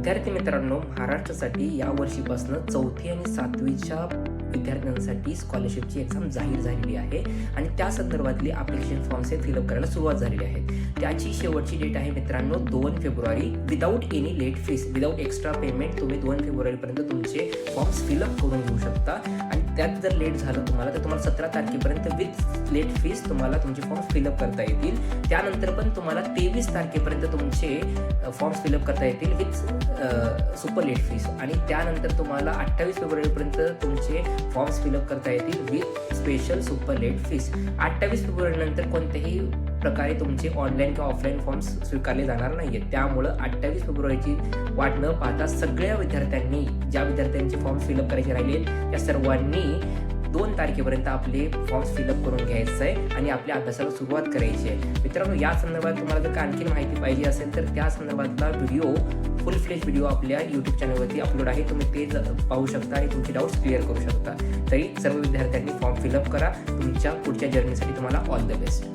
विद्यार्थी मित्रांनो, महाराष्ट्रासाठी या वर्षीपासून 4थी आणि 7वीच्या विद्यार्थ्यांसाठी स्कॉलरशिपची एक्झाम जाहीर झालेली आहे आणि त्या संदर्भातले ॲप्लिकेशन फॉर्म्स हे फिलअप करायला सुरुवात झालेली आहे. त्याची शेवटची डेट आहे मित्रांनो 2 फेब्रुवारी. Without any late fees, without extra payment तुम्ही 2 फेब्रुवारीपर्यंत तुमचे फॉर्म्स फिलअप करून घेऊ शकता. आणि त्यात जर लेट झालं तुम्हाला तर तुम्हाला 17 तारखेपर्यंत विथ लेट फीस तुम्हाला तुमचे फॉर्म्स फिलअप करता येतील. त्यानंतर पण तुम्हाला 23 तारखेपर्यंत तुमचे फॉर्म्स फिलअप करता येतील विथ सुपर लेट फीस. आणि त्यानंतर तुम्हाला 28 फेब्रुवारीपर्यंत तुमचे फॉर्म्स फिलअप करता येतील with special super late fees. 28 फेब्रुवारीनंतर कोणत्याही प्रकारे तुमचे ऑनलाईन किंवा ऑफलाईन फॉर्म्स स्वीकारले जाणार नाही आहेत. त्यामुळं 28 फेब्रुवारीची वाट न पाहता सगळ्या विद्यार्थ्यांनी, ज्या विद्यार्थ्यांचे फॉर्म्स फिलअप करायचे राहिले त्या सर्वांनी 2 तारखेपर्यंत आपले फॉर्म्स फिलअप करून घ्यायचं आहे आणि आपल्या अभ्यासाला सुरुवात करायची आहे. मित्रांनो, या संदर्भात तुम्हाला जर आणखी माहिती पाहिजे असेल तर त्या संदर्भातला व्हिडिओ, फुल फ्लेज व्हिडिओ आपल्या यूट्यूब चॅनलवरती अपलोड आहे. तुम्ही ते पाहू शकता आणि तुमचे डाऊट्स क्लिअर करू शकता. तरी सर्व विद्यार्थ्यांनी फॉर्म फिलअप करा. तुमच्या पुढच्या जर्नीसाठी तुम्हाला ऑल द बेस्ट.